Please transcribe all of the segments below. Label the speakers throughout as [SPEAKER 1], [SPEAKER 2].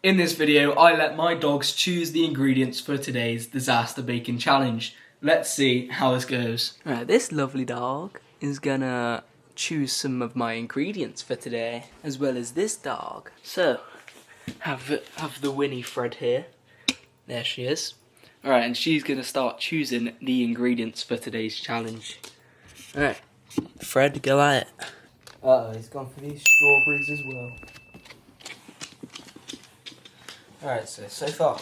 [SPEAKER 1] In this video, I let my dogs choose the ingredients for today's disaster baking challenge. Let's see how this goes. Alright, this lovely dog is gonna choose some of my ingredients for today, as well as this dog. So, have the Winifred here. There she is. Alright, and she's gonna start choosing the ingredients for today's challenge. Alright, Fred, go at it. Uh-oh, he's gone for these strawberries as well. Alright, so far,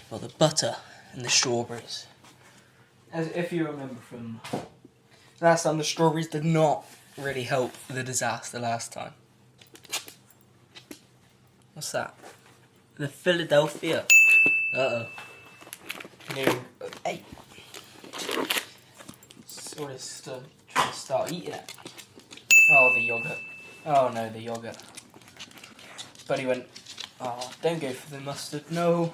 [SPEAKER 1] got the butter and the strawberries. As if you remember from last time, the strawberries did not really help the disaster last time. What's that? The Philadelphia. Uh-oh. No. Hey. Sort of trying to start eating it. Oh, the yogurt. Oh no, the yogurt. But he went, oh, don't go for the mustard. No,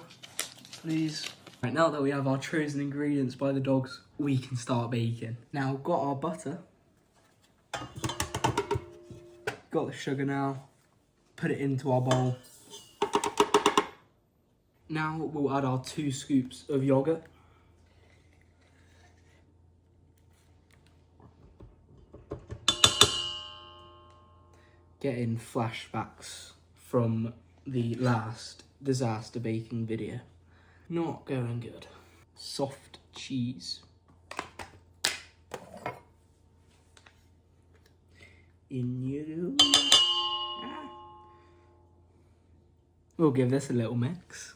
[SPEAKER 1] please. Right, now that we have our chosen ingredients by the dogs, we can start baking. Now, we've got our butter. Got the sugar now. Put it into our bowl. Now we'll add our 2 scoops of yogurt. Getting flashbacks from the last disaster baking video. Not going good. Soft cheese. In you. We'll give this a little mix.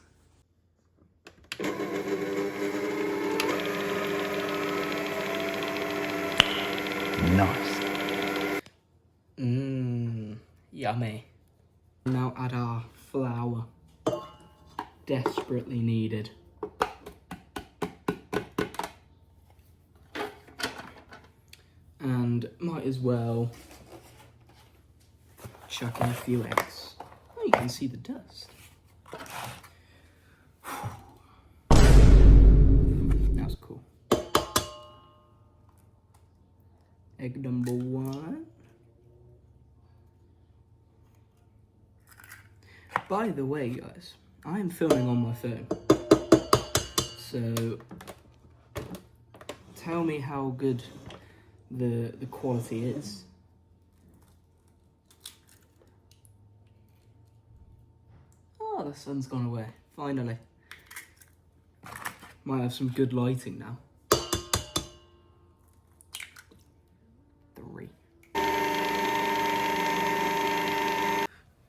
[SPEAKER 2] Nice.
[SPEAKER 1] Yummy. Now add our flour. Desperately needed. And might as well chuck in a few eggs. Oh, you can see the dust. That's cool. Egg number 1. By the way, guys, I am filming on my phone. So tell me how good the quality is. Oh, the sun's gone away, finally. Might have some good lighting now. 3.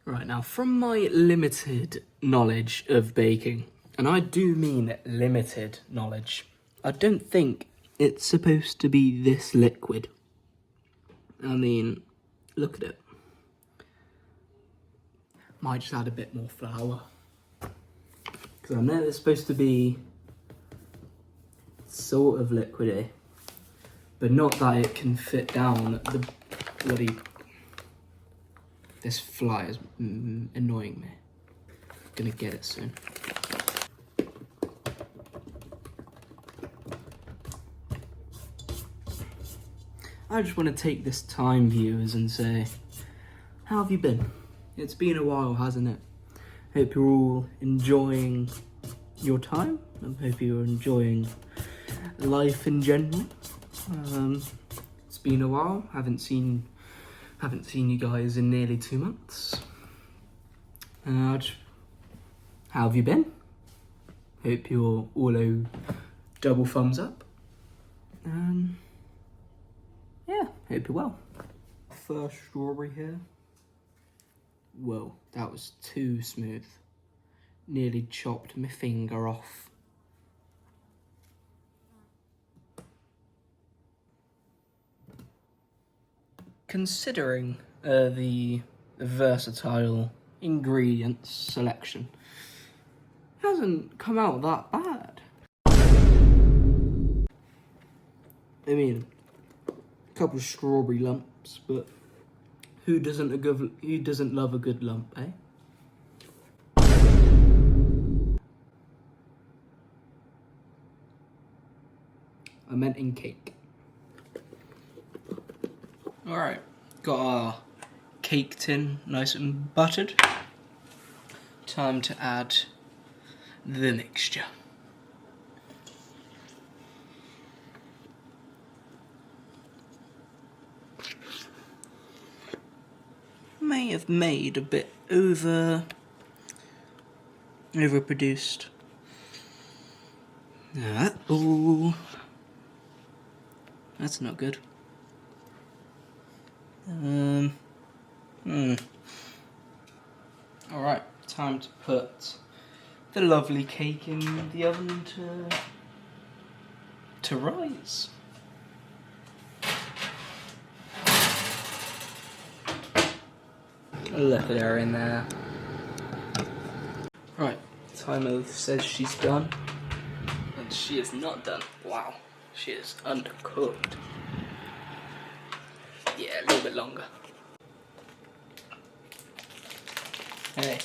[SPEAKER 1] Right, now from my limited knowledge of baking, and I do mean limited knowledge, I don't think it's supposed to be this liquid. I mean, look at it. Might just add a bit more flour. Because I know it's supposed to be sort of liquidy, but not that it can fit down the bloody... This fly is annoying me. Gonna get it soon. I just want to take this time, viewers, and say, how have you been? It's been a while, hasn't it? Hope you're all enjoying your time. I hope you're enjoying life in general. It's been a while. Haven't seen you guys in nearly 2 months. How have you been? Hope you're all double thumbs up. Yeah, hope you're well. First strawberry here. Whoa, that was too smooth. Nearly chopped my finger off. Considering the versatile ingredients selection, it hasn't come out that bad. I mean, a couple of strawberry lumps, but who doesn't love a good lump, eh? I meant in cake. Alright, got our cake tin nice and buttered. time to add the mixture. May have made a bit overproduced. Ooh, that's not good. Alright, time to put the lovely cake in the oven to rise. Look at her in there. Right, timer says she's done, and she is not done. Wow, she is undercooked. Yeah, a little bit longer. Hey,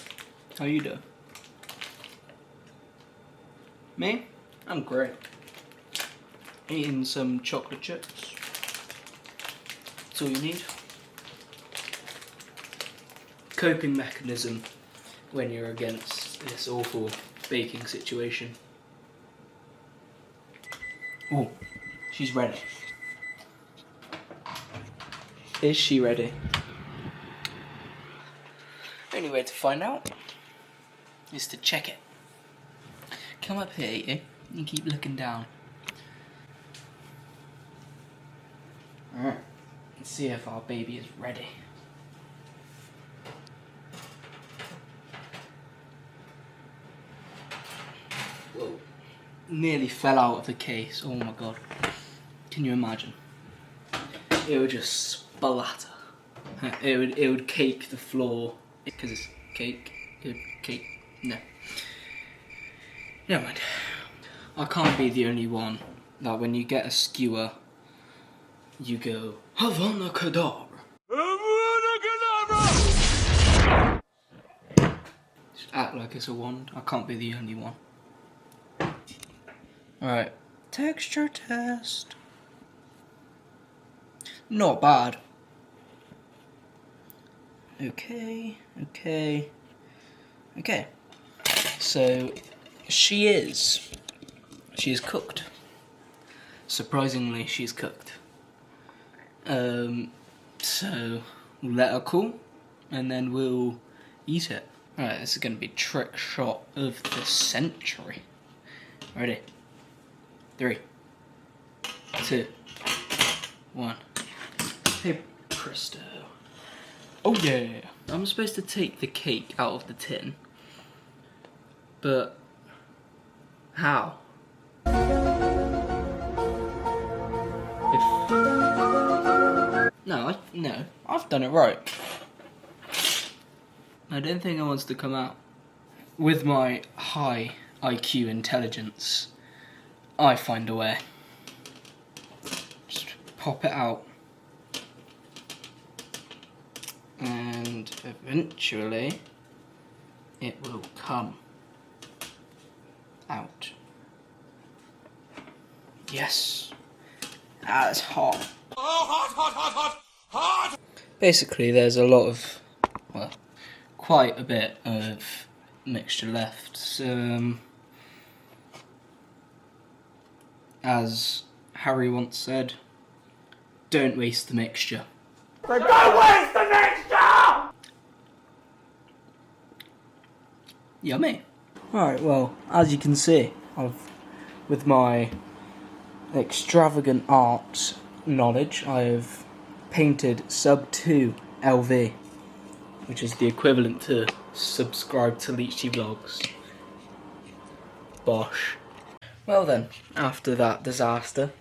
[SPEAKER 1] how you doing? Me? I'm great. Eating some chocolate chips. That's all you need. Coping mechanism when you're against this awful baking situation. Oh, she's ready. Is she ready? Only way to find out is to check it. Come up here, you. You keep looking down. Alright, let's see if our baby is ready. Whoa. Nearly fell out of the case. Oh my god. Can you imagine? It would just splatter. It would cake the floor. Because it's cake. It would cake. No. Never mind. I can't be the only one that when you get a skewer, you go, Havana Kedavra. Just act like it's a wand. I can't be the only one. Alright. Texture test. Not bad. Okay. So, she is cooked. Surprisingly, she's cooked. So, we'll let her cool, and then we'll eat it. Alright, this is going to be trick shot of the century. Ready? 3, 2, 1. Hey, presto. Oh yeah! I'm supposed to take the cake out of the tin. But how? No, I've done it right. I don't think it wants to come out. With my high IQ intelligence, I find a way. Just pop it out. And eventually, it will come out. Yes. That's hot. Hot. Basically, there's a lot of, well, quite a bit of mixture left. So, as Harry once said, don't waste the mixture. Don't waste the mixture! Yummy. Alright, well, as you can see, with my extravagant art knowledge, I have painted sub 2 LV, which is the equivalent to subscribe to Leechy Vlogs. Bosh. Well then, after that disaster,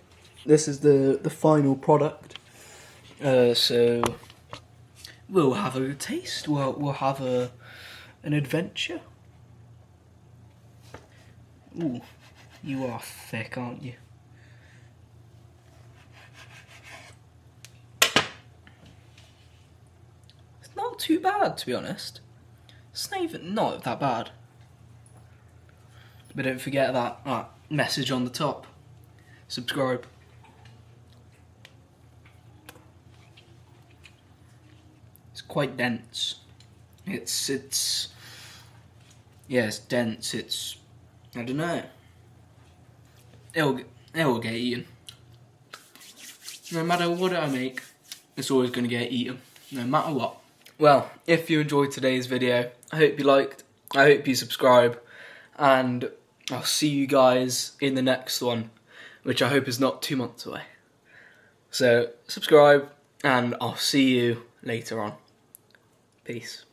[SPEAKER 1] this is the final product. So we'll have a taste. We'll have an adventure. Ooh, you are thick, aren't you? It's not too bad, to be honest. It's not even that bad. But don't forget that message on the top. Subscribe. It's quite dense. It's Yeah, it's dense. It's, I don't know. It'll get eaten. No matter what I make, it's always going to get eaten, no matter what. Well, if you enjoyed today's video, I hope you liked, I hope you subscribe, and I'll see you guys in the next one, which I hope is not 2 months away. So, subscribe, and I'll see you later on. Peace.